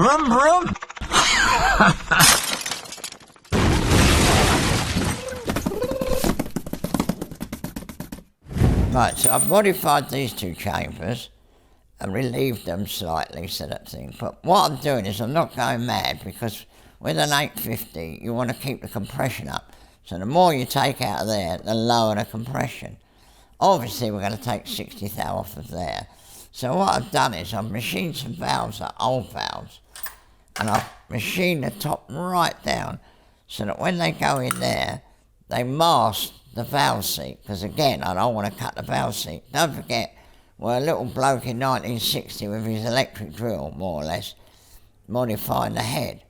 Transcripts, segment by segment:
Vroom, vroom. Right, so I've modified these two chambers and relieved them slightly so that thing. But what I'm doing is I'm not going mad, because with an 850 you want to keep the compression up. So the more you take out of there, the lower the compression. Obviously we're going to take 60 thou off of there. So what I've done is I've machined some valves, that old valves, and I've machined the top right down so that when they go in there, they mask the valve seat, because again, I don't want to cut the valve seat. Don't forget, we're a little bloke in 1960 with his electric drill, more or less, modifying the head,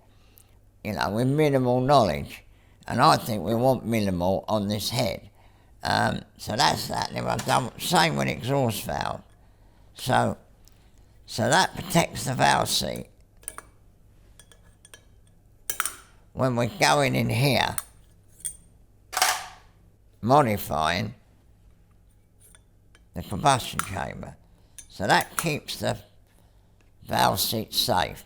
you know, with minimal knowledge. And I think we want minimal on this head. So that's that. And I've done the same with exhaust valve. So that protects the valve seat. When we're going in here, modifying the combustion chamber. So that keeps the valve seat safe.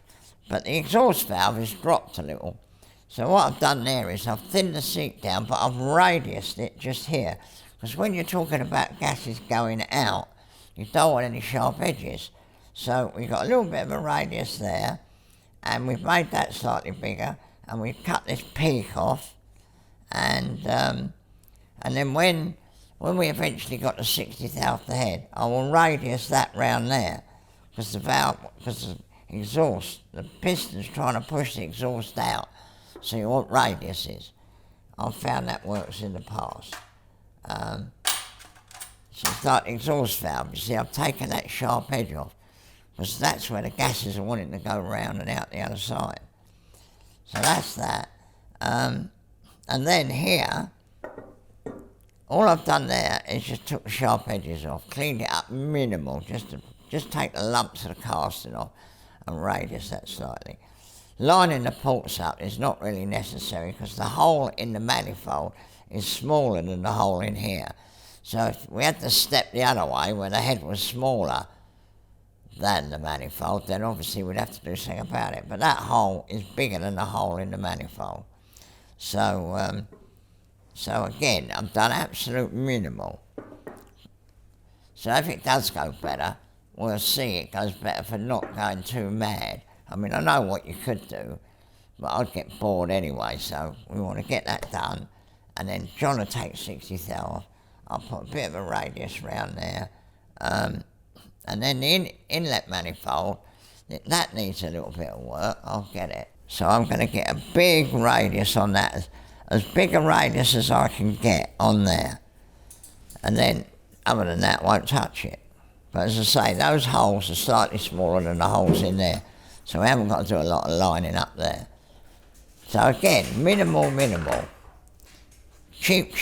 But the exhaust valve is dropped a little. So what I've done there is I've thinned the seat down, but I've radiused it just here. Because when you're talking about gases going out, you don't want any sharp edges. So we've got a little bit of a radius there, and we've made that slightly bigger, and we've cut this peak off, and then when we eventually got to 60 thou off the head, I will radius that round there, because the valve, because the exhaust, the piston's trying to push the exhaust out, so you want radiuses. I've found that works in the past. So it's like the exhaust valve. You see, I've taken that sharp edge off, because that's where the gases are wanting to go round and out the other side. So that's that. And then here, all I've done there is just took the sharp edges off, cleaned it up minimal, just take the lumps of the casting off and radius that slightly. Lining the ports up is not really necessary, because the hole in the manifold is smaller than the hole in here. So if we had to step the other way, where the head was smaller than the manifold, then obviously we'd have to do something about it. But that hole is bigger than the hole in the manifold. So again, I've done absolute minimal. So if it does go better, we'll see it goes better for not going too mad. I mean, I know what you could do, but I'd get bored anyway, so we want to get that done. And then John will take 60 thou off. I'll put a bit of a radius round there. And then the inlet manifold, that needs a little bit of work. I'll get it. So I'm going to get a big radius on that, as big a radius as I can get on there. And then, other than that, won't touch it. But as I say, those holes are slightly smaller than the holes in there. So we haven't got to do a lot of lining up there. So again, minimal. Cheap.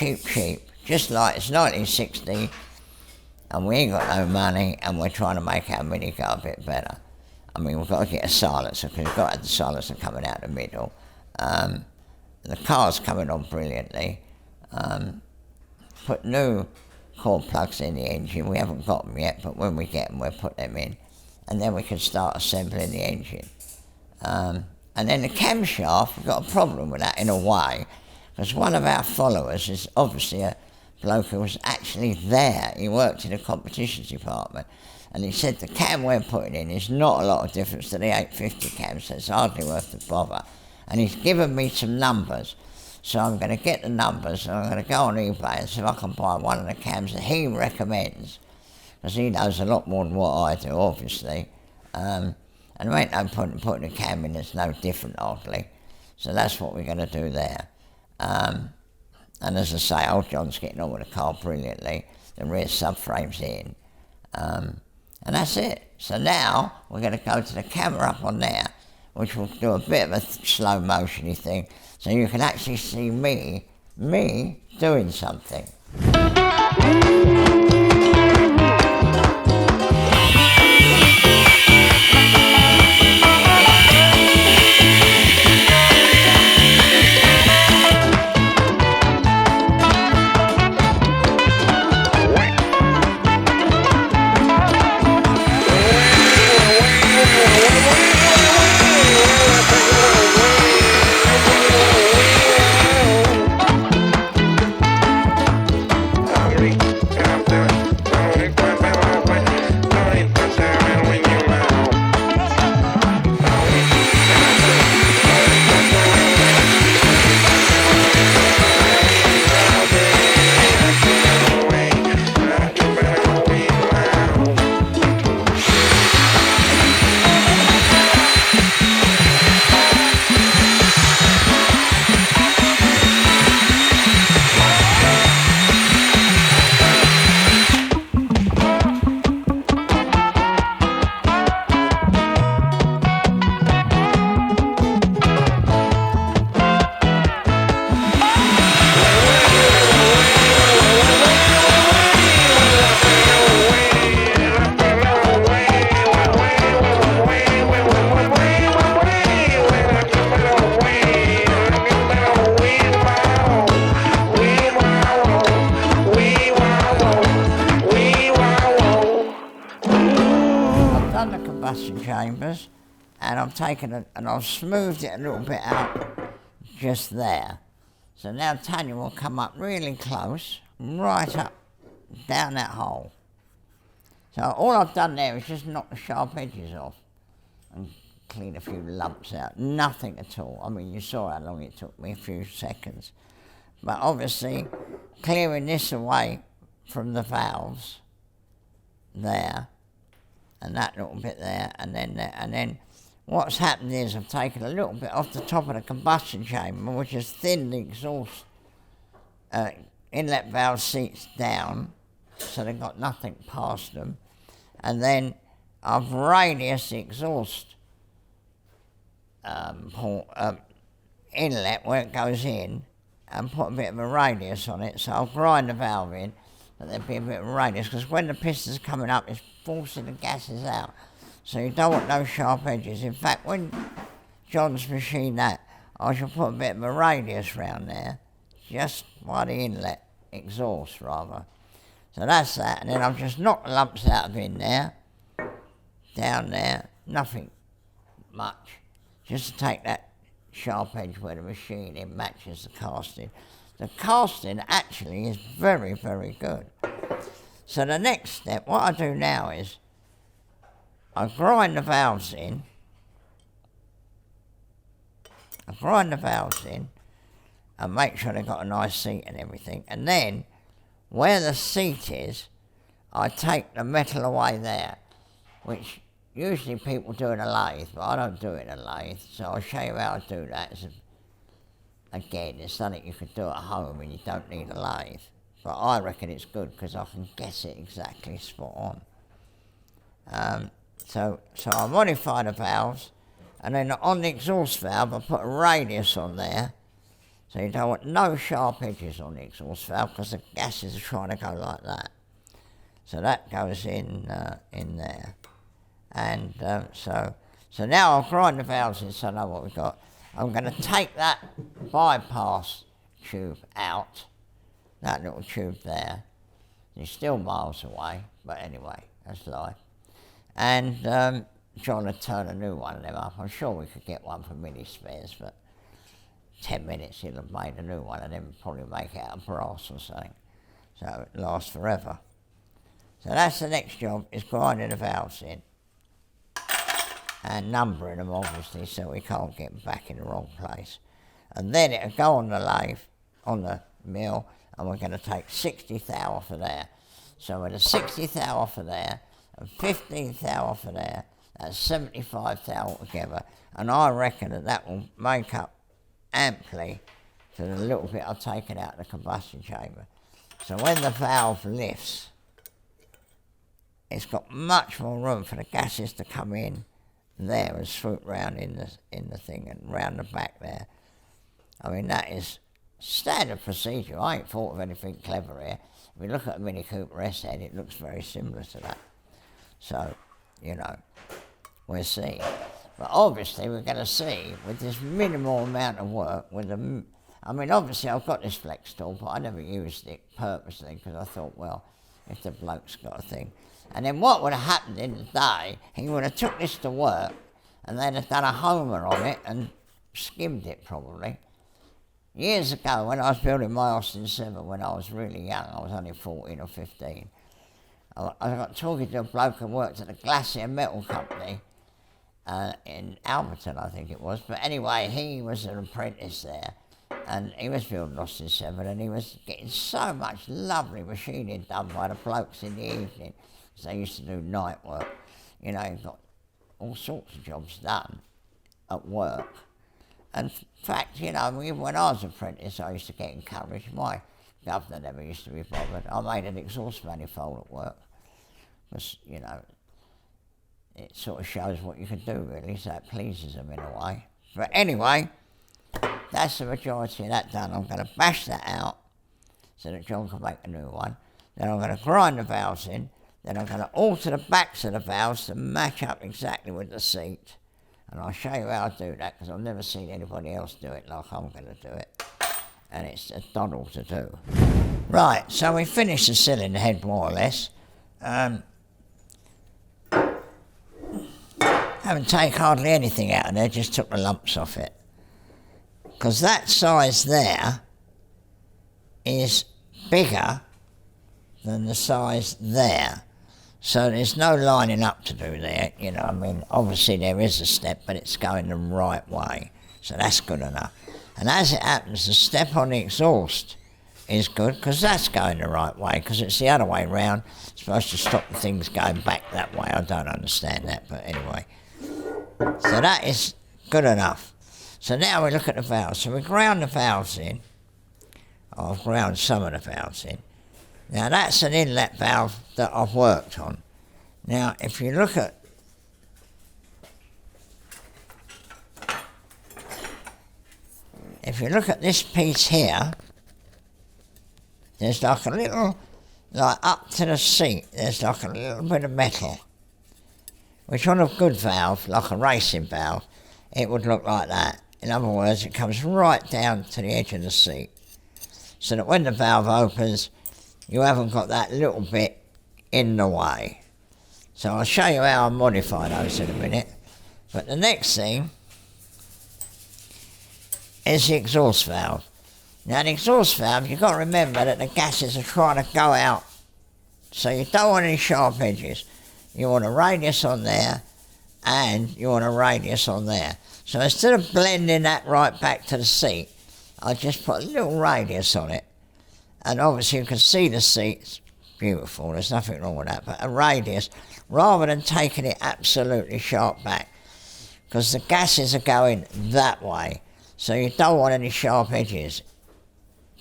Just like it's 1960, and we ain't got no money, and we're trying to make our Mini go a bit better. I mean, we've got to get a silencer, because we've got to have the silencer coming out the middle. The car's coming on brilliantly. Put new cord plugs in the engine. We haven't got them yet, but when we get them, we'll put them in. And then we can start assembling the engine. And then the camshaft, we've got a problem with that in a way, because one of our followers is obviously a bloke who was actually there. He worked in the competitions department, and he said the cam we're putting in is not a lot of difference to the 850 cam, so it's hardly worth the bother. And he's given me some numbers, so I'm going to get the numbers, and I'm going to go on eBay and see if I can buy one of the cams that he recommends, because he knows a lot more than what I do, obviously. And there ain't no point in putting a cam in that's no different, oddly. So that's what we're going to do there. And as I say, old John's getting on with the car brilliantly. The rear subframe's in. And that's it. So now we're going to go to the camera up on there, which will do a bit of a slow motion-y thing, so you can actually see me doing something. done the combustion chambers, and I've taken it and I've smoothed it a little bit out just there. So now Tanya will come up really close, right up down that hole. So all I've done there is just knock the sharp edges off and clean a few lumps out. Nothing at all. I mean, you saw how long it took me, a few seconds. But obviously, clearing this away from the valves there, and that little bit there, and then what's happened is I've taken a little bit off the top of the combustion chamber, which has thinned the exhaust inlet valve seats down, so they've got nothing past them, and then I've radiused the exhaust inlet where it goes in, and put a bit of a radius on it, so I'll grind the valve in, but there'll be a bit of a radius, because when the piston's coming up, it's forcing the gases out, so you don't want those sharp edges. In fact, when John's machined that, I shall put a bit of a radius round there, just by the inlet, exhaust rather. So that's that, and then I've just knocked the lumps out of in there, down there, nothing much, just to take that sharp edge where the machining matches the casting. The casting actually is very, very good. So the next step, what I do now is I grind the valves in. And make sure they've got a nice seat and everything. And then where the seat is, I take the metal away there, which usually people do in a lathe, but I don't do it in a lathe, so I'll show you how to do that. Again, it's something you can do at home and you don't need a lathe. But I reckon it's good because I can guess it exactly spot on. So I modify the valves, and then on the exhaust valve I put a radius on there, so you don't want no sharp edges on the exhaust valve because the gases are trying to go like that. So that goes in there. And so now I'll grind the valves in so I know what we've got. I'm going to take that bypass tube out, that little tube there. It's still miles away, but anyway, that's life. And John had turned a new one of them up. I'm sure we could get one for mini spares, but 10 minutes he'll have made a new one and then probably make it out of brass or something. So it lasts forever. So that's the next job, is grinding the valves in. And numbering them, obviously, so we can't get them back in the wrong place. And then it'll go on the lathe, on the mill, and we're going to take 60th thou off of there. So with a 60th thou off of there, and 15th thou off of there, that's 75 thou altogether. And I reckon that will make up amply for the little bit I've taken out of the combustion chamber. So when the valve lifts, it's got much more room for the gases to come in there and swoop round in the thing and round the back there. I mean, that is standard procedure. I ain't thought of anything clever here. If you look at a Mini Cooper S head, it looks very similar to that. So, you know, we'll see. But obviously we're going to see, with this minimal amount of work, I mean, obviously I've got this flex tool, but I never used it purposely because I thought, well, if the bloke's got a thing. And then what would have happened in the day, he would have took this to work and they'd have done a homer on it and skimmed it probably. Years ago, when I was building my Austin 7, when I was really young, I was only 14 or 15, I got talking to a bloke who worked at the Glacier Metal Company in Alberton, I think it was. But anyway, he was an apprentice there, and he was building Austin 7, and he was getting so much lovely machining done by the blokes in the evening, because they used to do night work. You know, he got all sorts of jobs done at work. And in fact, you know, when I was an apprentice, I used to get encouraged. My governor never used to be bothered. I made an exhaust manifold at work. Because, you know, it sort of shows what you can do, really, so it pleases them in a way. But anyway, that's the majority of that done. I'm going to bash that out so that John can make a new one. Then I'm going to grind the valves in. Then I'm going to alter the backs of the valves to match up exactly with the seat. And I'll show you how to do that, because I've never seen anybody else do it like I'm going to do it. And it's a doddle to do. Right, so we finished the cylinder head more or less. Haven't taken hardly anything out of there, just took the lumps off it. Because that size there is bigger than the size there. So there's no lining up to do there, you know, I mean, obviously there is a step, but it's going the right way. So that's good enough. And as it happens, the step on the exhaust is good, because that's going the right way, because it's the other way round. It's supposed to stop the things going back that way. I don't understand that, but anyway. So that is good enough. So now we look at the valves. So we ground the valves in. I've ground some of the valves in. Now that's an inlet valve that I've worked on. Now if you look at this piece here, there's like a little, like up to the seat, there's like a little bit of metal, which on a good valve, like a racing valve, it would look like that. In other words, it comes right down to the edge of the seat, so that when the valve opens, you haven't got that little bit in the way. So I'll show you how I modify those in a minute. But the next thing is the exhaust valve. Now the exhaust valve, you've got to remember that the gases are trying to go out, so you don't want any sharp edges. You want a radius on there, and you want a radius on there. So instead of blending that right back to the seat, I just put a little radius on it. And obviously you can see the seat's beautiful, there's nothing wrong with that, but a radius, rather than taking it absolutely sharp back, because the gases are going that way, so you don't want any sharp edges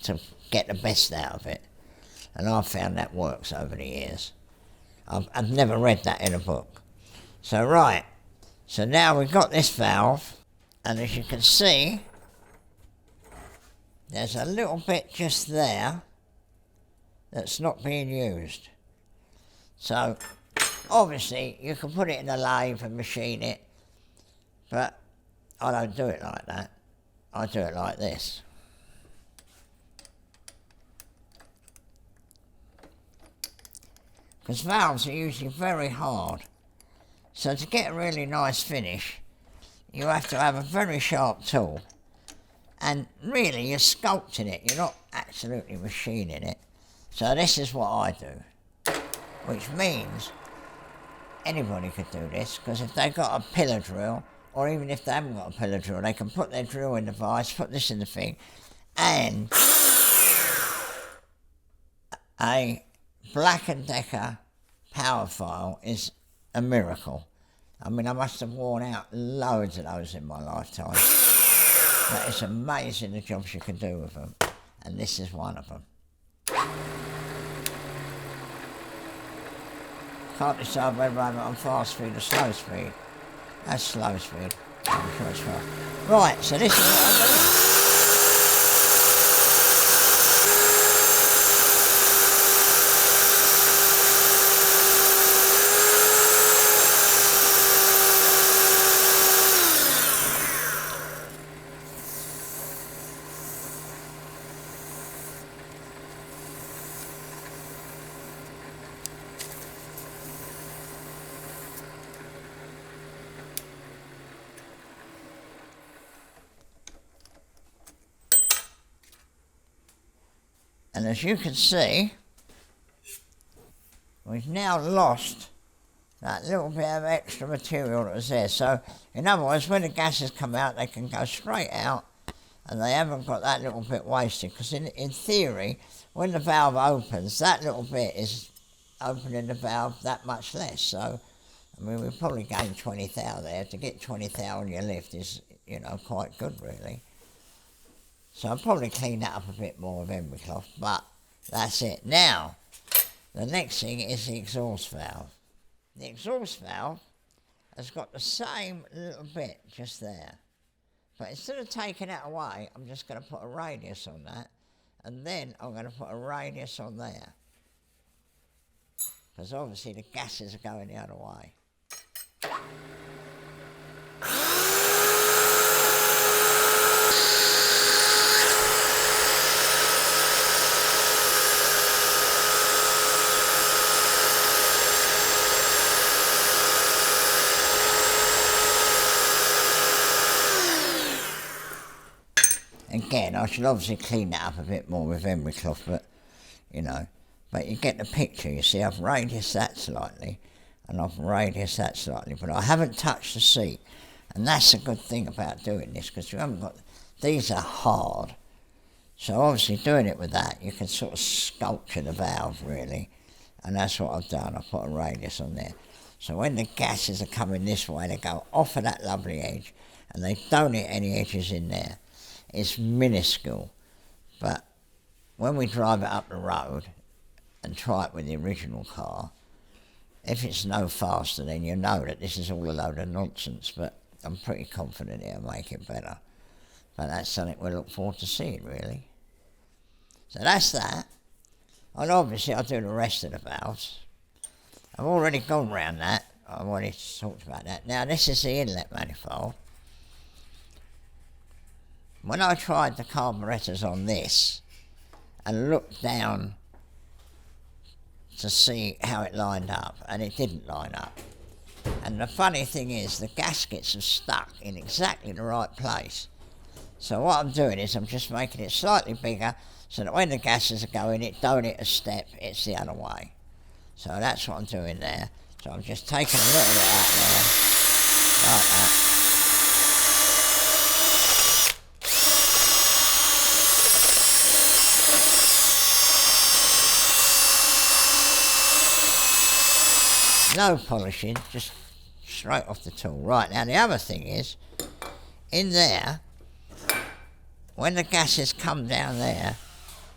to get the best out of it. And I've found that works over the years. I've never read that in a book. So right, so now we've got this valve, and as you can see, there's a little bit just there that's not being used. So obviously you can put it in a lathe and machine it, but I don't do it like that. I do it like this. Because valves are usually very hard. So to get a really nice finish, you have to have a very sharp tool. And really you're sculpting it, you're not absolutely machining it. So this is what I do. Which means anybody could do this, because if they've got a pillar drill, or even if they haven't got a pillar drill, they can put their drill in the vise, put this in the thing, and a Black & Decker power file is a miracle. I mean, I must have worn out loads of those in my lifetime. But it's amazing the jobs you can do with them, and this is one of them. Can't decide whether I'm on fast speed or slow speed. That's slow speed. I'm sure it's fast. Right, so this is what I do. And as you can see, we've now lost that little bit of extra material that was there. So, in other words, when the gases come out, they can go straight out, and they haven't got that little bit wasted. Because in theory, when the valve opens, that little bit is opening the valve that much less. So, I mean, we've probably gained 20 thou there. To get 20 thou on your lift is, you know, quite good, really. So I'll probably clean that up a bit more with emery cloth, but that's it. Now, the next thing is the exhaust valve. The exhaust valve has got the same little bit just there. But instead of taking that away, I'm just going to put a radius on that, and then I'm going to put a radius on there. Because obviously the gases are going the other way. Again, I should obviously clean that up a bit more with emery cloth, but, you know, but you get the picture. You see, I've radiused that slightly, and I've radiused that slightly, but I haven't touched the seat, and that's a good thing about doing this, because you haven't got, these are hard, so obviously doing it with that, you can sort of sculpture the valve, really, and that's what I've done. I've put a radius on there. So when the gases are coming this way, they go off of that lovely edge, and they don't hit any edges in there. It's minuscule, but when we drive it up the road and try it with the original car, if it's no faster, then you know that this is all a load of nonsense, but I'm pretty confident it'll make it better. But that's something we look forward to seeing, really. So that's that. And obviously I'll do the rest of the valves. I've already gone round that. I've already talked about that. Now this is the inlet manifold. When I tried the carburetors on this and looked down to see how it lined up, and it didn't line up. And the funny thing is, the gaskets are stuck in exactly the right place. So what I'm doing is I'm just making it slightly bigger so that when the gases are going, it don't hit a step, it's the other way. So that's what I'm doing there. So I'm just taking a little bit out there, like that. No polishing, just straight off the tool. Right, now the other thing is, in there, when the gases come down there,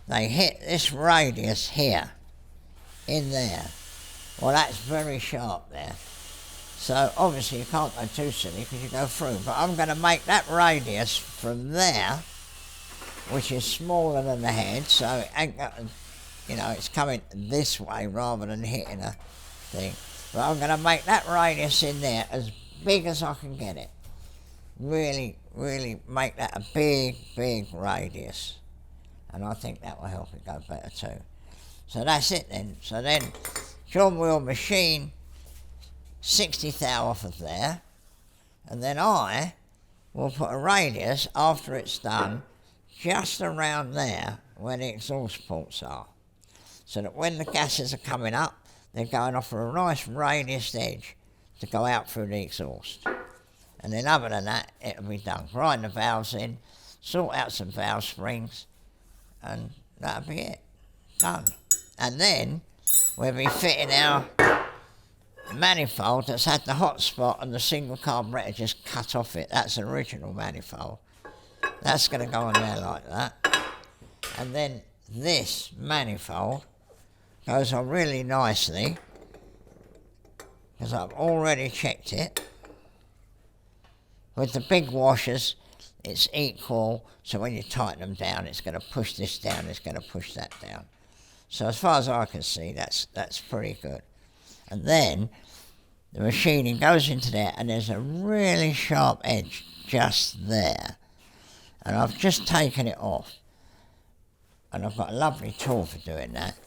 they hit this radius here, in there. Well, that's very sharp there. So obviously you can't go too silly because you go through, but I'm going to make that radius from there, which is smaller than the head, so it ain't got, you know, it's coming this way rather than hitting a thing. But I'm going to make that radius in there as big as I can get it. Really, really make that a big, big radius. And I think that will help it go better too. So that's it then. So then, John will machine 60 thou off of there. And then I will put a radius after it's done just around there where the exhaust ports are. So that when the gases are coming up, they're going off for a nice radius edge to go out through the exhaust. And then other than that, it'll be done. Grind the valves in, sort out some valve springs, and that'll be it. Done. And then we'll be fitting our manifold that's had the hot spot and the single carburettor just cut off it. That's an original manifold. That's going to go on there like that. And then this manifold goes on really nicely because I've already checked it. With the big washers, it's equal, so when you tighten them down, it's going to push this down, it's going to push that down. So as far as I can see, that's pretty good. And then the machining goes into there, and there's a really sharp edge just there. And I've just taken it off. And I've got a lovely tool for doing that.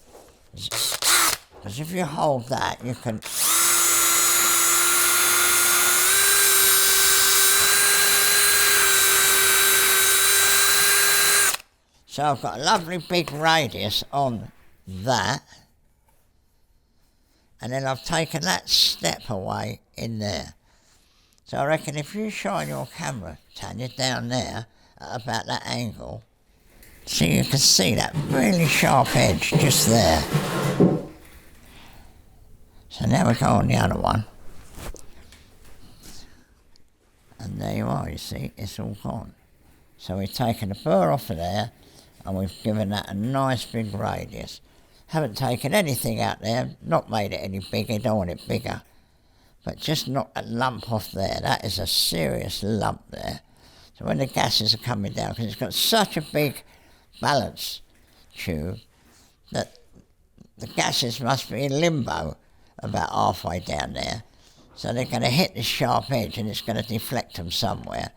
Because if you hold that, you can... So I've got a lovely big radius on that. And then I've taken that step away in there. So I reckon if you shine your camera, Tanya, down there at about that angle, so you can see that really sharp edge just there. So now we go on the other one. And there you are, you see, it's all gone. So we've taken the burr off of there, and we've given that a nice big radius. Haven't taken anything out there, not made it any bigger, don't want it bigger. But just knock that lump off there, that is a serious lump there. So when the gases are coming down, because it's got such a big balance tube, that the gases must be in limbo about halfway down there. So they're going to hit this sharp edge and it's going to deflect them somewhere.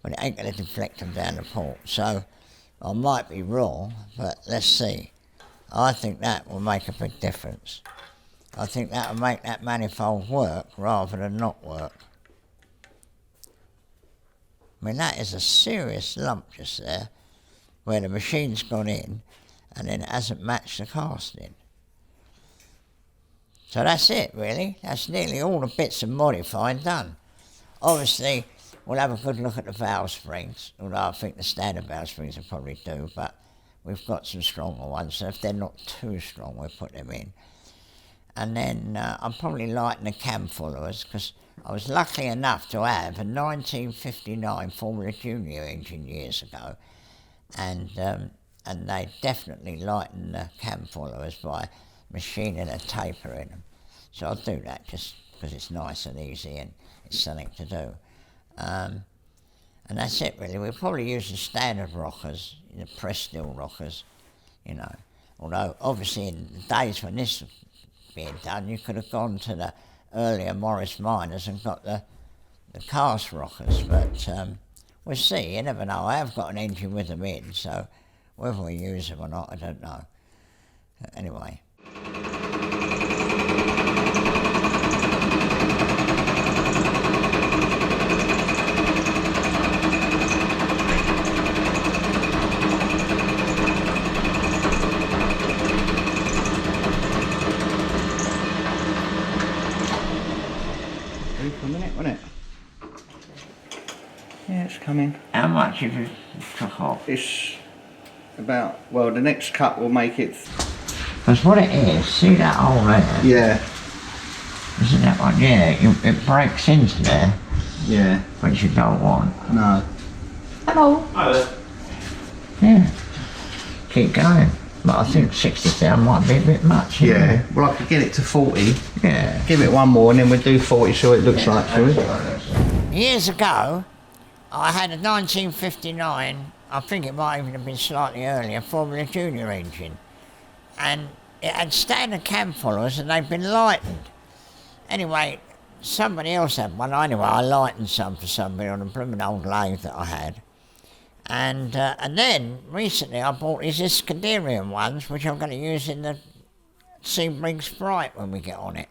But it ain't going to deflect them down the port. So I might be wrong, but let's see. I think that will make a big difference. I think that will make that manifold work rather than not work. I mean, that is a serious lump just there. where the machine's gone in and then it hasn't matched the casting. So that's it, really. That's nearly all the bits of modifying done. Obviously, we'll have a good look at the valve springs, although I think the standard valve springs will probably do, but we've got some stronger ones, so if they're not too strong, we'll put them in. And then I'll probably lighten the cam followers, because I was lucky enough to have a 1959 Formula Junior engine years ago, and they definitely lightened the cam followers by machining a taper in them. So I'll do that just because it's nice and easy and it's something to do. And that's it, really. We'll probably use the standard rockers, the press steel rockers, you know. Although, obviously, in the days when this was being done, you could have gone to the earlier Morris Miners and got the cast rockers. But we'll see. You never know. I have got an engine with them in, so whether we use them or not, I don't know. Anyway. For a minute, won't it? Yeah, it's coming. How much have you took off? It's about, well, the next cut will make it. Because what it is, see that hole there? Yeah. Isn't that one? Yeah, it breaks into there. Yeah. Which you don't want. No. Hello. Hi there. Yeah. Keep going. But I think 60,000 might be a bit much. Yeah. Well, I could get it to 40. Yeah. Give it one more and then we'll do 40, so it looks like, shall we? Years ago, I had a 1959, I think it might even have been slightly earlier, Formula Junior engine. And it had standard cam followers and they'd been lightened. Anyway, somebody else had one. Anyway, I lightened some for somebody on a blooming old lathe that I had. And then, recently, I bought these Iskanderian ones, which I'm going to use in the Sebring Sprite when we get on it.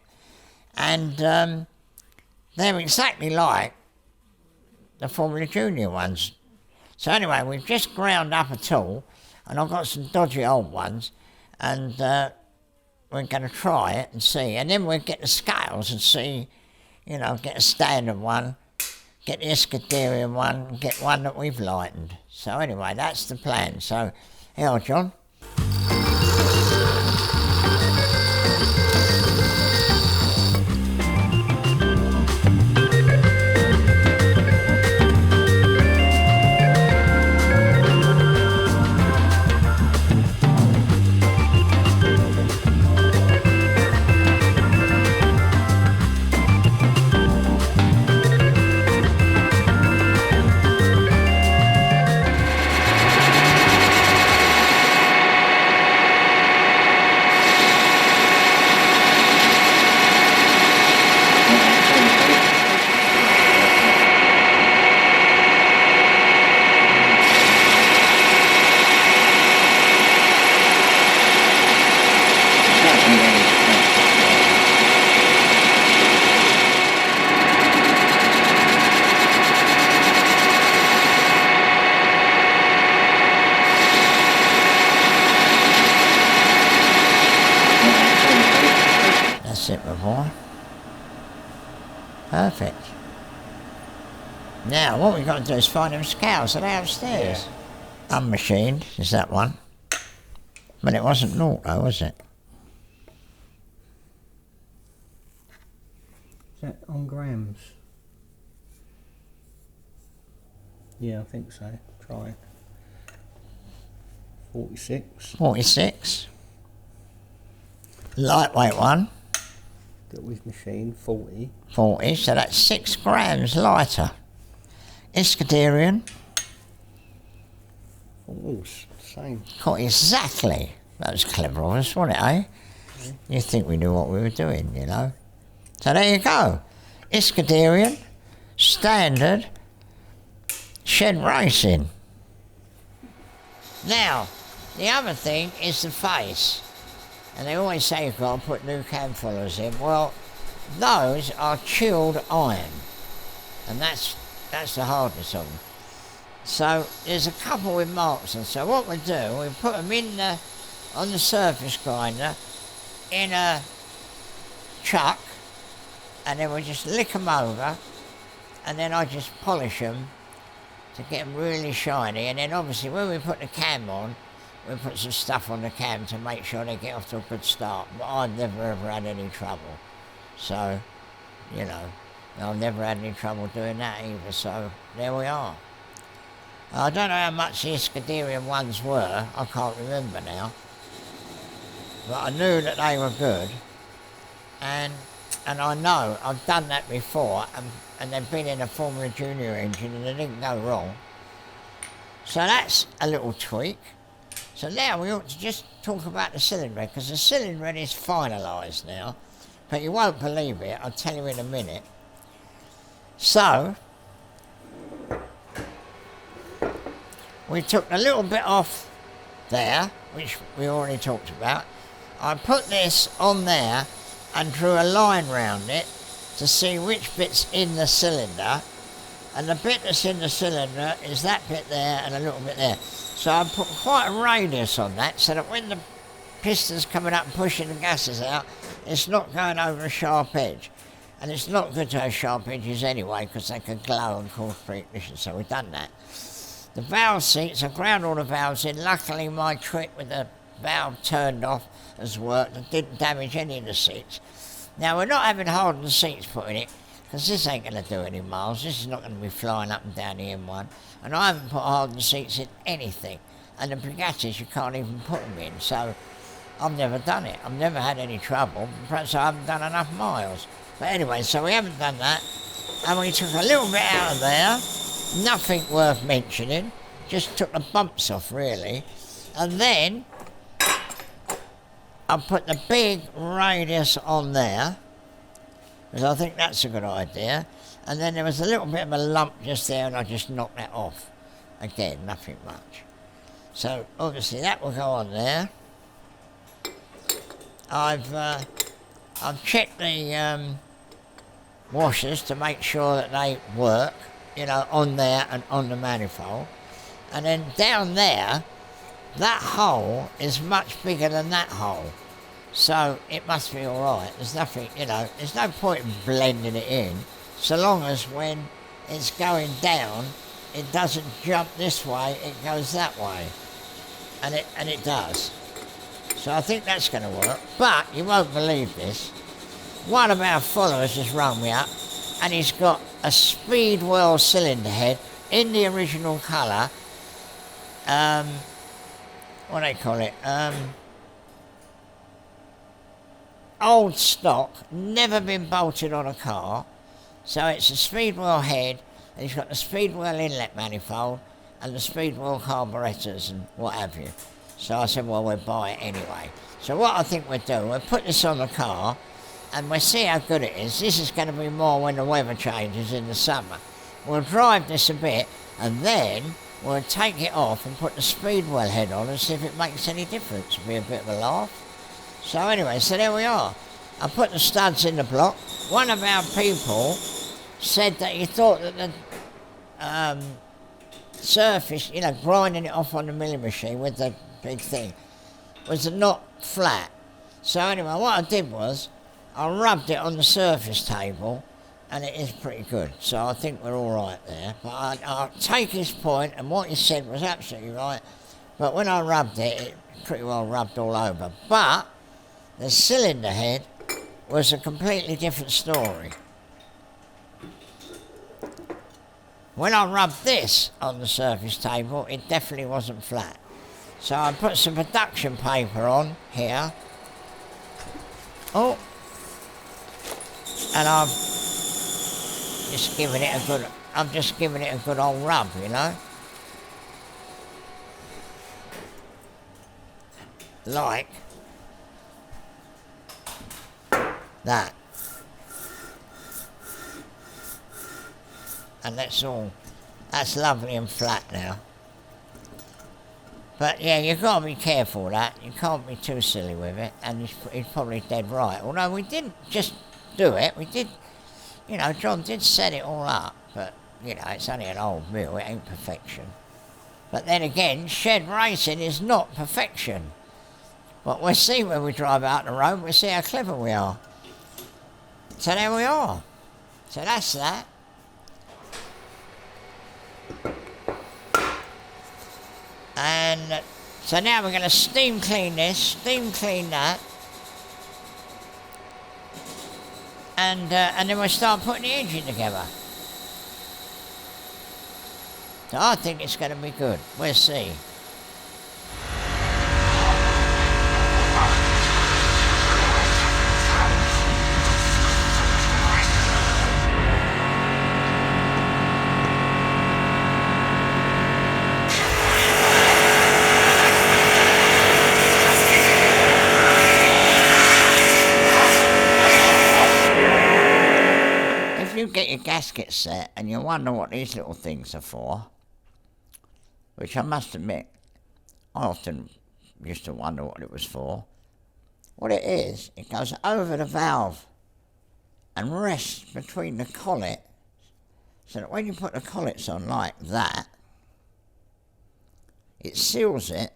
And they're exactly like the Formula Junior ones. So anyway, we've just ground up a tool, and I've got some dodgy old ones, and we're going to try it and see. And then we'll get the scales and see, you know, get a standard one, get the Iskanderian one, and get one that we've lightened. So anyway, that's the plan. So, here, John. That's it, my boy. Perfect. Now, what we've got to do is find them scales. Are they upstairs? Yeah. Unmachined, is that one? But it wasn't naught though, was it? Is that on grams? Yeah, I think so. Try it. 46. 46. Lightweight one. That we've machined, 40. 40, so that's 6 grams lighter. Iskanderian. Oh, same. Caught exactly. That was clever of us, wasn't it, eh? Yeah. You think we knew what we were doing, you know? So there you go. Iskanderian, standard, shed racing. Now, the other thing is the face. And they always say you've got to put new cam followers in. Well, those are chilled iron. And that's the hardness of them. So there's a couple with marks, and so what we do, we put them in on the surface grinder in a chuck, and then we just lick them over, and then I just polish them to get them really shiny. And then obviously when we put the cam on, we put some stuff on the cam to make sure they get off to a good start. But I've never ever had any trouble. So, you know, I've never had any trouble doing that either. So there we are. I don't know how much the Scuderian ones were. I can't remember now. But I knew that they were good. And I know I've done that before, and they've been in a Formula Junior engine and they didn't go wrong. So that's a little tweak. So now we ought to just talk about the cylinder head, because the cylinder head is finalised now. But you won't believe it, I'll tell you in a minute. So, we took a little bit off there, which we already talked about. I put this on there and drew a line round it to see which bit's in the cylinder, and the bit that's in the cylinder is that bit there and a little bit there. So I put quite a radius on that so that when the piston's coming up and pushing the gases out, it's not going over a sharp edge. And it's not good to have sharp edges anyway, because they can glow and cause pre-ignition, so we've done that. The valve seats, I ground all the valves in. Luckily my trick with the valve turned off has worked and didn't damage any of the seats. Now we're not having hardened seats put in it, because this ain't going to do any miles. This is not going to be flying up and down the M1. And I haven't put hardened seats in anything. And the Bugattis, you can't even put them in. So I've never done it. I've never had any trouble. Perhaps I haven't done enough miles. But anyway, so we haven't done that. And we took a little bit out of there. Nothing worth mentioning. Just took the bumps off, really. And then I put the big radius on there, because I think that's a good idea. And then there was a little bit of a lump just there, and I just knocked that off. Again, nothing much. So obviously that will go on there. I've checked the washers to make sure that they work, you know, on there and on the manifold. And then down there, that hole is much bigger than that hole. So it must be alright. There's nothing, you know, there's no point in blending it in, so long as when it's going down, it doesn't jump this way, it goes that way. And it does. So I think that's going to work. But you won't believe this. One of our followers has rung me up, and he's got a Speedwell cylinder head in the original colour. What do they call it? Old stock, never been bolted on a car. So it's a Speedwell head, and he's got the Speedwell inlet manifold and the Speedwell carburetors and what have you. So I said, well, we'll buy it anyway. So what I think we'll do, we'll put this on the car and we'll see how good it is. This is going to be more when the weather changes in the summer. We'll drive this a bit and then we'll take it off and put the Speedwell head on and see if it makes any difference. It'll be a bit of a laugh. So anyway, so there we are. I put the studs in the block. One of our people said that he thought that the surface, you know, grinding it off on the milling machine with the big thing, was not flat. So anyway, what I did was, I rubbed it on the surface table, and it is pretty good. So I think we're all right there. But I'll take his point, and what he said was absolutely right. But when I rubbed it, it pretty well rubbed all over. But the cylinder head was a completely different story. When I rubbed this on the surface table, it definitely wasn't flat. So I put some production paper on here. Oh. And I'm just giving it a good old rub, you know. Like that. And that's lovely and flat now. But yeah, you've got to be careful with that. You can't be too silly with it, and he's probably dead right. Although we didn't just do it, we did, you know, John did set it all up, but you know, it's only an old mill, it ain't perfection. But then again, shed racing is not perfection. But we'll see when we drive out the road, we'll see how clever we are. So there we are. So that's that. And so now we're going to steam clean this, steam clean that. And then we'll start putting the engine together. So I think it's going to be good. We'll see. If you get your gasket set and you wonder what these little things are for, which I must admit, I often used to wonder what it was for. What it is, it goes over the valve and rests between the collet, so that when you put the collets on like that, it seals it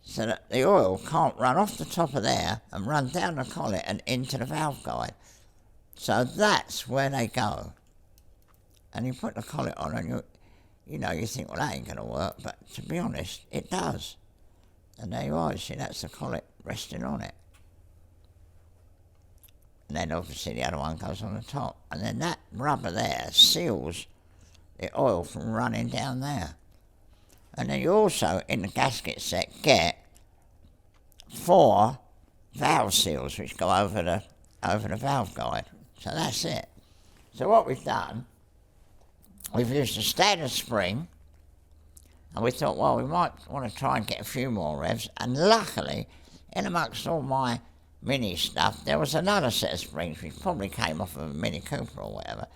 so that the oil can't run off the top of there and run down the collet and into the valve guide. So that's where they go. And you put the collet on and you know, you think, well, that ain't going to work, but to be honest, it does. And there you are, you see, that's the collet resting on it. And then obviously the other one goes on the top. And then that rubber there seals the oil from running down there. And then you also, in the gasket set, get 4 valve seals which go over the valve guide. So that's it. So what we've done, we've used a standard spring, and we thought, well, we might want to try and get a few more revs, and luckily, in amongst all my Mini stuff, there was another set of springs which probably came off of a Mini Cooper or whatever,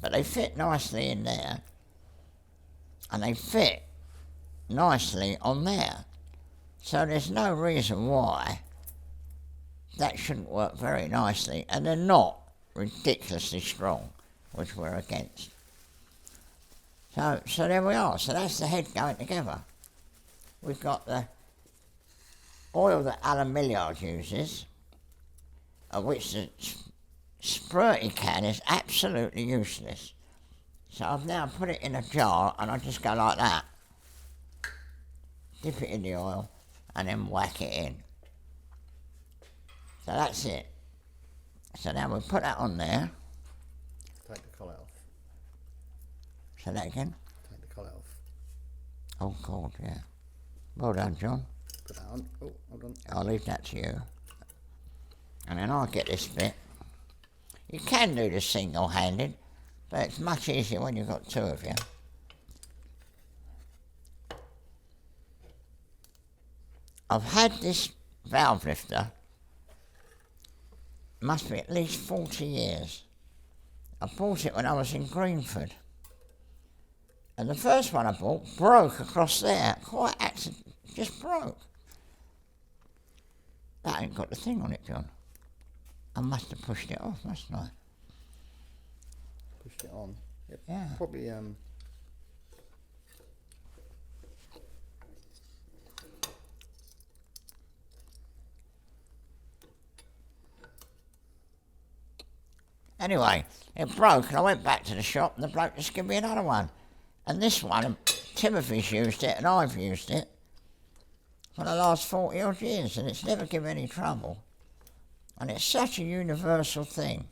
but they fit nicely in there, and they fit nicely on there. So there's no reason why that shouldn't work very nicely, and they're not ridiculously strong, which we're against. So there we are. So that's the head going together. We've got the oil that Alan Millyard uses, of which the squirty can is absolutely useless. So I've now put it in a jar and I just go like that. Dip it in the oil and then whack it in. So that's it. So now we'll put that on there. Take the collet off. Say that again? Take the collet off. Oh God, yeah. Well done, John. Put that on. Oh, hold on. I'll leave that to you. And then I'll get this bit. You can do this single-handed, but it's much easier when you've got 2 of you. I've had this valve lifter, must be at least 40 years. I bought it when I was in Greenford. And the first one I bought broke across there, quite accident, just broke. That ain't got the thing on it, John. I must have pushed it off, mustn't I? Pushed it on. Yep. Yeah. Probably Anyway, it broke and I went back to the shop and the bloke just gave me another one. And this one, Timothy's used it and I've used it for the last 40 odd years and it's never given any trouble. And it's such a universal thing.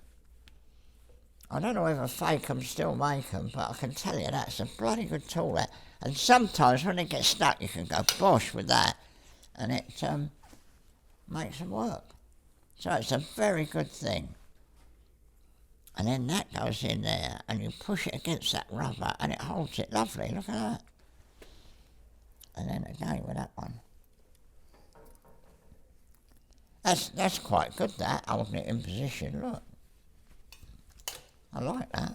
I don't know whether Fakem still make them, but I can tell you that's a bloody good tool. That. And sometimes when they get stuck you can go bosh with that and it makes them work. So it's a very good thing. And then that goes in there and you push it against that rubber and it holds it lovely, look at that. And then again with that one. That's quite good, that, holding it in position, look. I like that.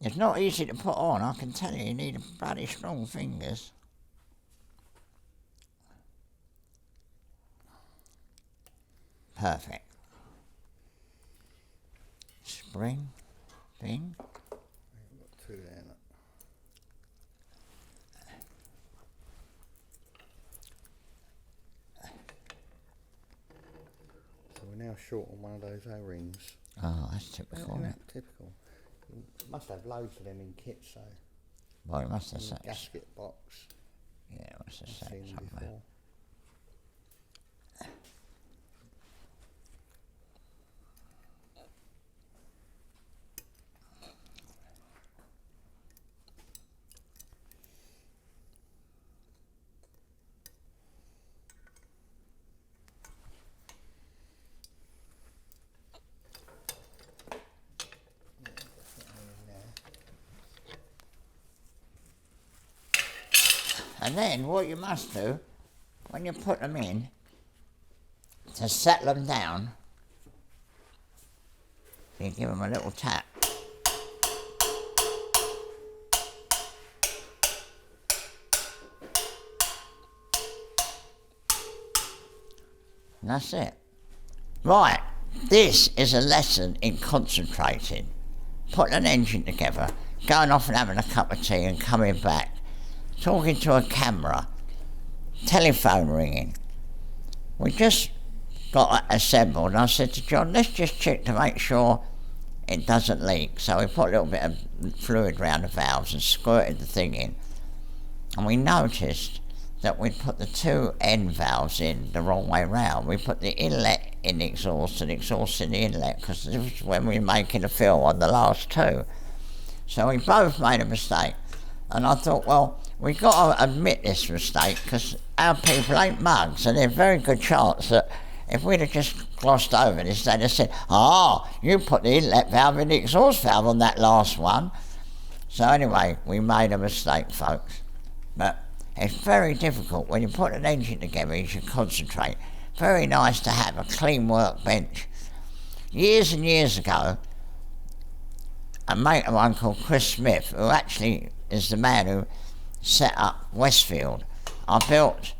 It's not easy to put on, I can tell you, you need bloody strong fingers. Perfect. Spring thing. Got two there. Look. So we're now short on one of those O-rings. Oh, that's typical. Isn't Isn't it? that typical? You must have loads of them in kits, so. Well, it must have In said. the gasket box. Yeah, it must have I've said seen somewhere. before. And then what you must do, when you put them in, to settle them down, you give them a little tap. And that's it. Right, this is a lesson in concentrating. Putting an engine together, going off and having a cup of tea and coming back, talking to a camera, telephone ringing. We just got assembled and I said to John, let's just check to make sure it doesn't leak. So we put a little bit of fluid around the valves and squirted the thing in. And we noticed that we'd put the two end valves in the wrong way round. We put the inlet in the exhaust and the exhaust in the inlet, because this was when we were making a film on the last two. So we both made a mistake. And I thought, well, we've got to admit this mistake, because our people ain't mugs, and there's a very good chance that if we'd have just glossed over this, they'd have said, you put the inlet valve in the exhaust valve on that last one. So anyway, we made a mistake, folks. But it's very difficult when you put an engine together, you should concentrate. Very nice to have a clean workbench. Years and years ago, a mate of mine called Chris Smith, who actually is the man who set up Westfield, I built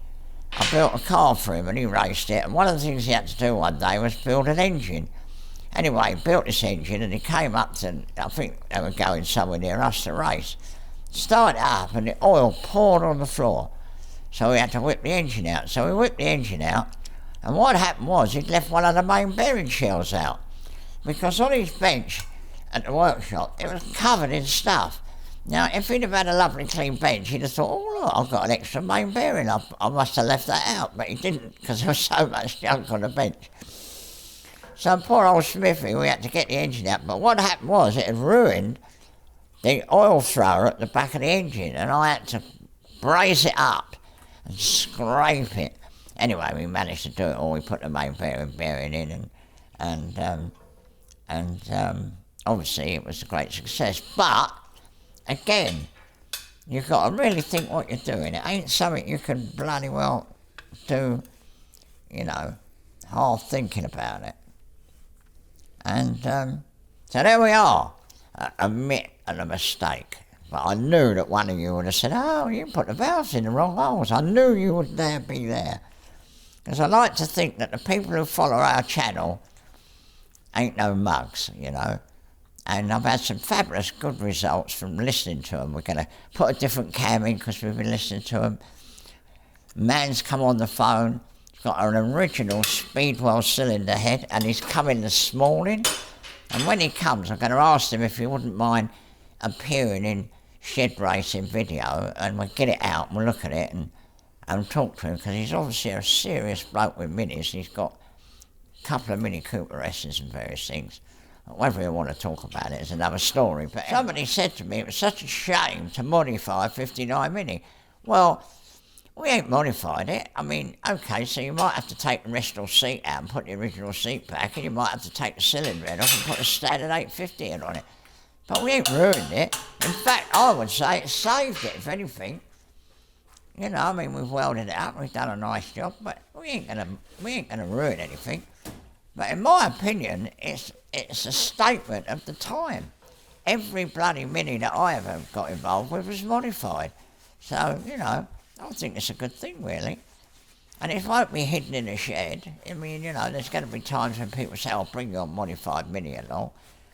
a car for him and he raced it, and one of the things he had to do one day was build an engine. Anyway, he built this engine and he came up to, I think they were going somewhere near us to race. Started up and the oil poured on the floor, so we had to whip the engine out. So we whipped the engine out, and what happened was he'd left one of the main bearing shells out, because on his bench at the workshop it was covered in stuff. Now if he'd have had a lovely clean bench, he'd have thought, oh look, I've got an extra main bearing, I must have left that out, but he didn't, because there was so much junk on the bench. So poor old Smithy, we had to get the engine out, but what happened was it had ruined the oil thrower at the back of the engine, and I had to brace it up and scrape it. Anyway, we managed to do it all. We put the main bearing in, and obviously it was a great success. But again, you've got to really think what you're doing. It ain't something you can bloody well do, half thinking about it. And so there we are. Admit a mistake. But I knew that one of you would have said, you put the valves in the wrong holes. I knew you would be there. Because I like to think that the people who follow our channel ain't no mugs, And I've had some fabulous good results from listening to them. We're going to put a different cam in because we've been listening to them. Man's come on the phone. He's got an original Speedwell cylinder head, and he's coming this morning. And when he comes, I'm going to ask him if he wouldn't mind appearing in shed racing video, and we'll get it out and we'll look at it and talk to him, because he's obviously a serious bloke with minis. He's got a couple of Mini Cooper S's and various things. Whether you want to talk about it is another story. But somebody said to me it was such a shame to modify a 59 Mini. Well, we ain't modified it. I mean, okay, so you might have to take the original seat out and put the original seat back, and you might have to take the cylinder head off and put a standard 850 in on it. But we ain't ruined it. In fact, I would say it saved it, if anything. We've welded it up, we've done a nice job, but we ain't gonna ruin anything. But in my opinion, it's a statement of the time. Every bloody Mini that I ever got involved with was modified. So, I think it's a good thing, really. And it won't be hidden in a shed. I mean, you know, there's going to be times when people say, I'll bring your modified Mini along,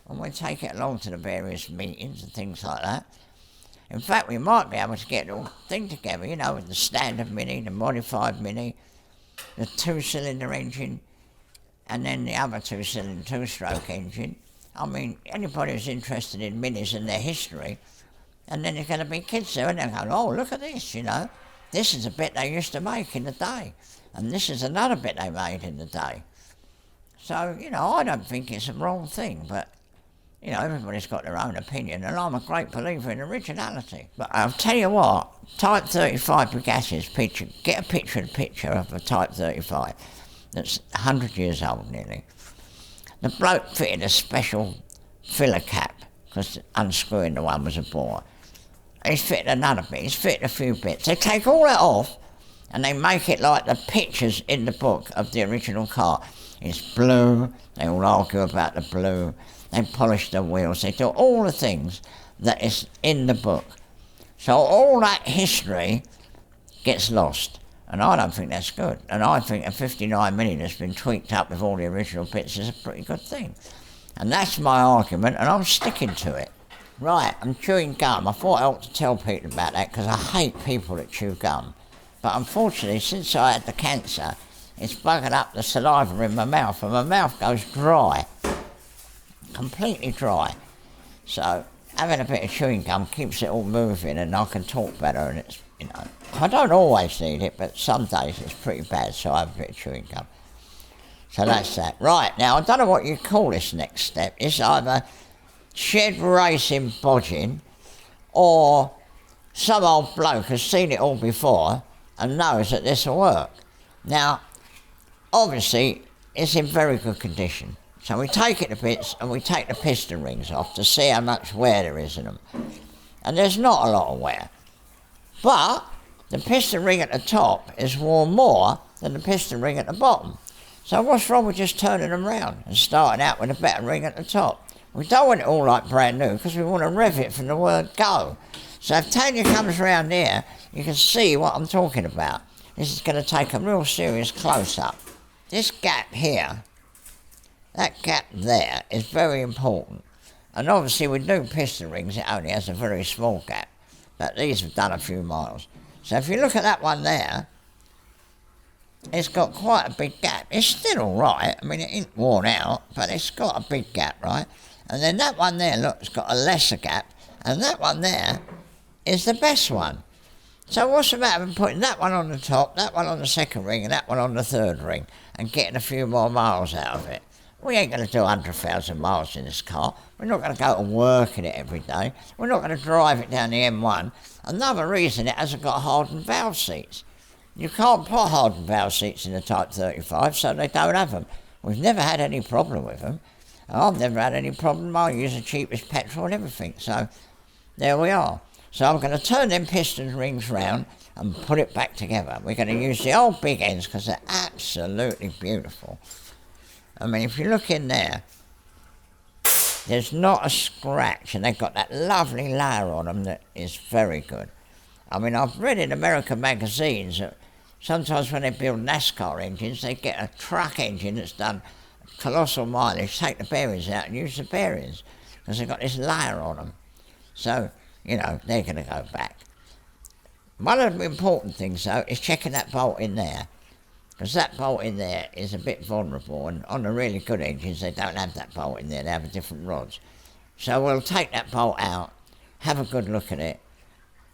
and we'll take it along to the various meetings and things like that. In fact, we might be able to get a little thing together, you know, with the standard Mini, the modified Mini, the two-cylinder engine, and then the other two-cylinder two-stroke engine. I mean, anybody who's interested in Minis and their history, and then there's going to be kids there, and they're going, oh, look at this, you know. This is a bit they used to make in the day, and this is another bit they made in the day. So, you know, I don't think it's a wrong thing, but, you know, everybody's got their own opinion, and I'm a great believer in originality. But I'll tell you what, Type 35 Bugatti's picture, get a picture of a Type 35 that's 100 years old nearly. The bloke fitted a special filler cap, because unscrewing the one was a bore. He's fitted another bit, he's fitted a few bits. They take all that off, and they make it like the pictures in the book of the original car. It's blue, they all argue about the blue, they polish the wheels, they do all the things that is in the book. So all that history gets lost, and I don't think that's good. And I think a 59 Mini that's been tweaked up with all the original bits is a pretty good thing. And that's my argument, and I'm sticking to it. Right, I'm chewing gum. I thought I ought to tell people about that because I hate people that chew gum. But unfortunately, since I had the cancer, it's buggered up the saliva in my mouth, and my mouth goes dry, completely dry. So having a bit of chewing gum keeps it all moving, and I can talk better. And it's, you know, I don't always need it, but some days it's pretty bad, so I have a bit of chewing gum. So that's that. Right, now I don't know what you call this next step. It's either shed racing bodging, or some old bloke has seen it all before and knows that this will work. Now, obviously, it's in very good condition. So we take it to bits and we take the piston rings off to see how much wear there is in them. And there's not a lot of wear. But the piston ring at the top is worn more than the piston ring at the bottom. So what's wrong with just turning them round and starting out with a better ring at the top? We don't want it all like brand new because we want to rev it from the word go. So if Tanya comes round here, you can see what I'm talking about. This is going to take a real serious close-up. This gap here, that gap there, is very important. And obviously with new piston rings, it only has a very small gap. But these have done a few miles. So if you look at that one there, it's got quite a big gap. It's still all right. I mean, it ain't worn out, but it's got a big gap, right? And then that one there, look, it's got a lesser gap. And that one there is the best one. So what's the matter with putting that one on the top, that one on the second ring, and that one on the third ring, and getting a few more miles out of it? We ain't going to do 100,000 miles in this car. We're not going to go to work in it every day. We're not going to drive it down the M1. Another reason it hasn't got hardened valve seats. You can't put hardened valve seats in the Type 35, so they don't have them. We've never had any problem with them. I've never had any problem. I use the cheapest petrol and everything. So there we are. So I'm going to turn them piston rings round and put it back together. We're going to use the old big ends because they're absolutely beautiful. I mean, if you look in there, there's not a scratch, and they've got that lovely layer on them that is very good. I mean, I've read in American magazines that sometimes when they build NASCAR engines, they get a truck engine that's done colossal mileage, take the bearings out and use the bearings because they've got this layer on them. So, you know, they're going to go back. One of the important things, though, is checking that bolt in there, because that bolt in there is a bit vulnerable, and on the really good engines, they don't have that bolt in there, they have different rods. So we'll take that bolt out, have a good look at it,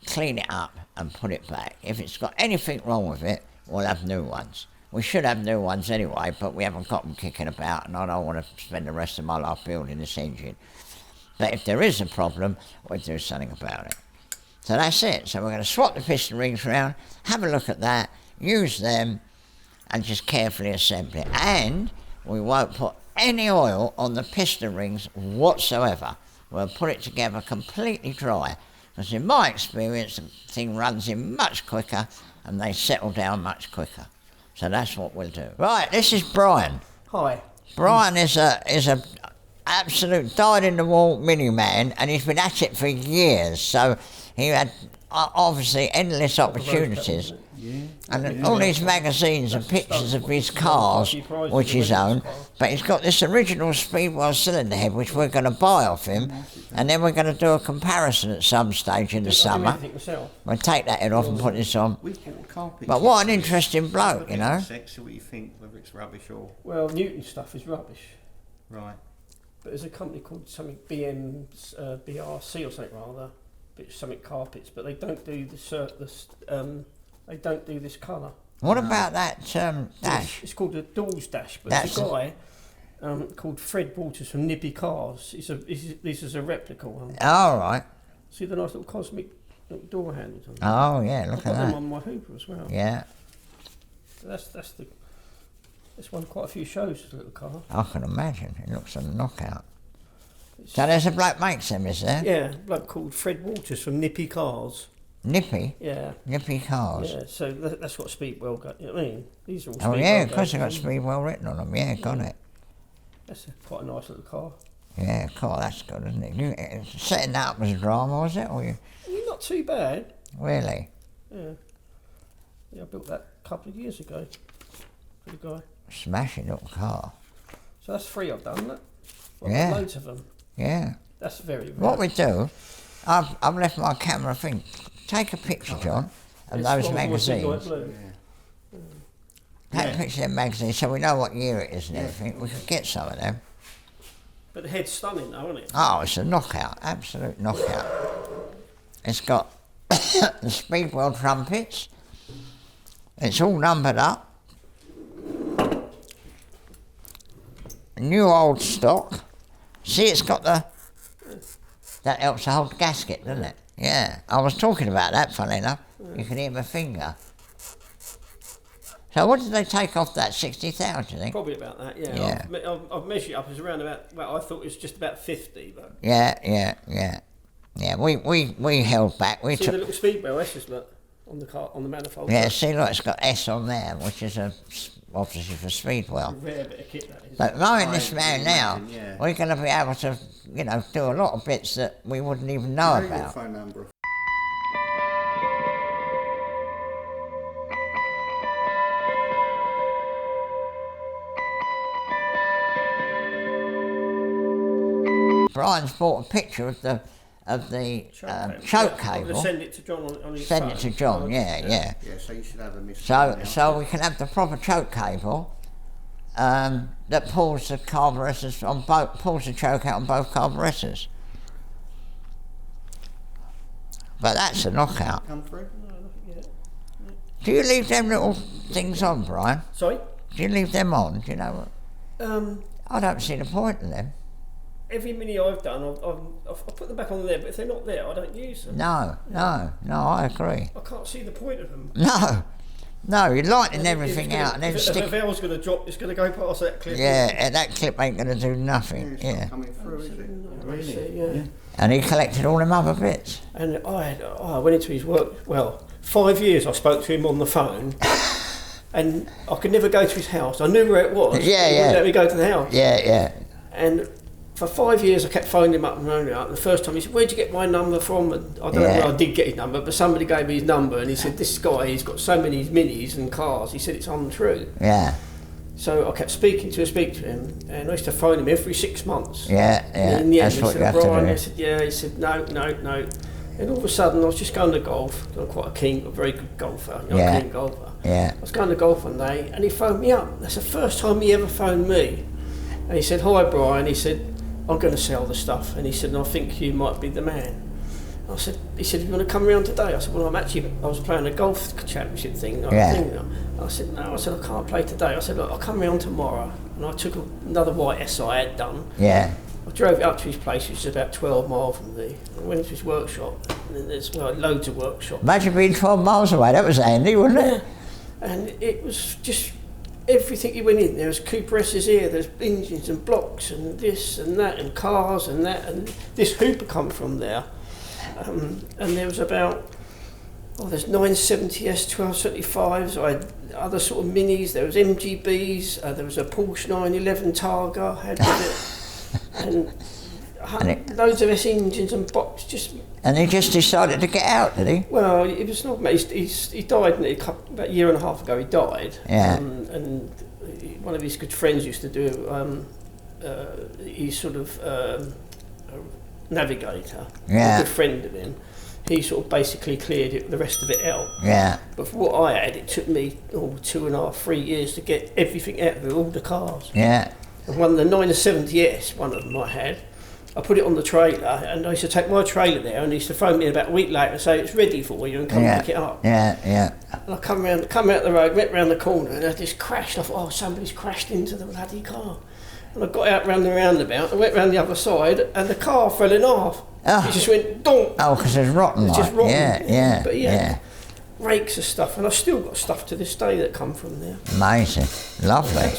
clean it up and put it back. If it's got anything wrong with it, we'll have new ones. We should have new ones anyway, but we haven't got them kicking about, and I don't want to spend the rest of my life building this engine. But if there is a problem, we'll do something about it. So that's it. So we're going to swap the piston rings around, have a look at that, use them, and just carefully assemble it. And we won't put any oil on the piston rings whatsoever. We'll put it together completely dry, because in my experience, the thing runs in much quicker and they settle down much quicker. So that's what we'll do. Right, this is Brian. Hi. Brian is a absolute dyed-in-the-wall mini-man, and he's been at it for years, so he had obviously endless opportunities. And all these magazines and pictures of his cars, which he's owned, but he's got this original Speedwell cylinder head, which we're going to buy off him, and then we're going to do a comparison at some stage in the summer. We'll take that head off and put this on. We've bought a carpet. But what an interesting bloke, you know. See what you think, whether it's rubbish or... Well, Newton stuff is rubbish. Right. But there's a company called something BRC or something rather, but something carpets, but they don't do they don't do this colour. What about that dash? It's called a Doors dash, but there's a guy called Fred Waters from Nippy Cars. This is a replica one. All right. See the nice little cosmic little door handles on it? Oh yeah, look I've at got them that. on my Hooper as well. Yeah. It's won quite a few shows, this little car. I can imagine. It looks a knockout. So there's a bloke makes them, is there? Yeah, a bloke called Fred Waters from Nippy Cars. Nippy? Yeah. Nippy Cars. Yeah, so that's what Speedwell got. You know what I mean? These are all Oh Speedwell yeah, of course they've got guys. Speedwell written on them. Yeah, got it. That's quite a nice little car. Yeah, cool, that's good, isn't it? Setting that up was a drama, was it? Or you Not too bad. really? Yeah. Yeah, I built that a couple of years ago for the guy. Smashing little car. So that's 3 I've done, that. Yeah. Loads of them. Yeah. That's very rare. What we do, I've left my camera thing. Take a picture, John, of those magazines. Take a picture of them magazines so we know what year it is and everything. We could get some of them. But the head's stunning though, isn't it? Oh, it's a knockout, absolute knockout. It's got the Speedwell trumpets. It's all numbered up. New old stock. See, it's got that helps to hold the gasket, doesn't it? Yeah, I was talking about that, funny enough. You can hear my finger. So what did they take off that, 60,000, you think? Probably about that, yeah. Yeah. I've measured it up as around about, well, I thought it was just about 50, but... Yeah, we held back. We See took, the little Speedwell S's, look, on the manifold. yeah, see, look, it's got S on there, which is obviously for Speedwell. Rare bit of kit, that is. But knowing this man now, imagine, yeah. we're going to be able to, do a lot of bits that we wouldn't even know Your about. phone number. Brian's bought a picture of the choke I'm going to cable. send it to John on his Send phone. it to John, yeah. Yeah, so you should have a missed So we can have the proper choke cable that pulls the carburetors on both, pulls the choke out on both carburetors. But that's a knockout. come through. No, nothing yet. Do you leave them little things on, Brian? Sorry? Do you leave them on? Do you know what? I don't see the point in them. Every mini I've done, I've put them back on there, but if they're not there, I don't use them. No, I agree. I can't see the point of them. No, you're lightening everything out and then if the stick. valve's going to drop, it's going to go past that clip. Yeah, that clip ain't going to do nothing. It's Yeah. not coming through, is it? Really? Yeah. And he collected all them other bits. And I went into his work. Well, 5 years I spoke to him on the phone, and I could never go to his house. I knew where it was. Yeah, he wouldn't let me go to the house. Yeah. And for 5 years I kept phoning him up and phoning him up. And the first time he said, "Where'd you get my number from?" And I don't know where I did get his number, but somebody gave me his number, and he said, "This guy, he's got so many minis and cars." He said it's untrue. Yeah. So I kept speaking to him, and I used to phone him every 6 months. Yeah. And in the end, That's he what said, you have "Brian," to I do. said, "Yeah." He said, "No." And all of a sudden, I was just going to golf. I'm quite a very good golfer, Yeah. keen golfer. Yeah. I was going to golf one day, and he phoned me up. That's the first time he ever phoned me. And he said, "Hi, Brian." He said, "I'm going to sell the stuff." And he said, "I think you might be the man." He said, "You want to come around today?" I said, "Well, I was playing a golf championship thing. I said, "No," I said, "I can't play today." I said, "Look, I'll come round tomorrow." And I took another white SI I had done. Yeah. I drove it up to his place, which is about 12 miles from me. I went into his workshop, and then there's loads of workshops. Imagine being 12 miles away. That was handy, wasn't it? And it was just everything he went in. There was Cooper S's here, there's engines and blocks and this and that and cars and that. And this Hooper come from there. And there was there's 970S, 1275s. I had other sort of minis. There was MGBs. There was a Porsche 911 Targa I had with it. And loads of S engines and box, just And he just decided to get out, did he? Well, it was not. He died about a year and a half ago. He died. Yeah. And one of his good friends used to do. He's sort of a navigator. Yeah. A good friend of him. He sort of basically cleared the rest of it out. Yeah. But for what I had, it took me 2.5, 3 years to get everything out of it, all the cars. Yeah. And one of the 970S, one of them I had, I put it on the trailer, and I used to take my trailer there, and he used to phone me about a week later and say, it's ready for you, and come and pick it up. Yeah, yeah. And I come out the road, went round the corner, and I just crashed. I thought, oh, somebody's crashed into the bloody car. And I got out round the roundabout, I went round the other side, and the car fell in half. Oh. It just went donk. Oh, because it's rotten. It's just rotten. Yeah. But yeah, rakes of stuff, and I've still got stuff to this day that come from there. Amazing. Lovely.